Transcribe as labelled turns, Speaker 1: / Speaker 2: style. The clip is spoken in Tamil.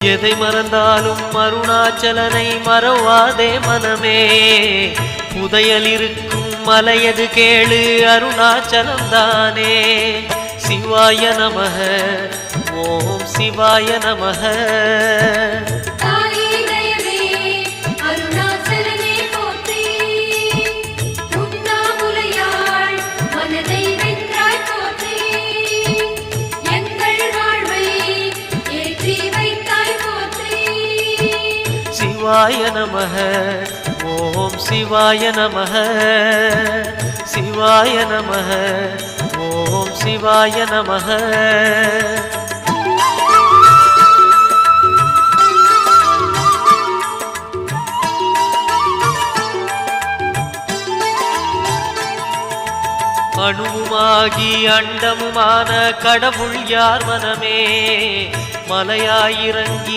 Speaker 1: எதை மறந்தாலும் அருணாச்சலனை மறவாதே மனமே. புதையல் இருக்கும் மலையது கேளு அருணாச்சலம் தானே. சிவாய நமக ஓம் சிவாய நமக. சிவாய நமக ஓம் சிவாய நமக. சிவாய நமக ஓம் சிவாய நமக. அணுவுமாகி அண்டமுமான கடவுள் யார் மனமே. மலையாயிறங்கி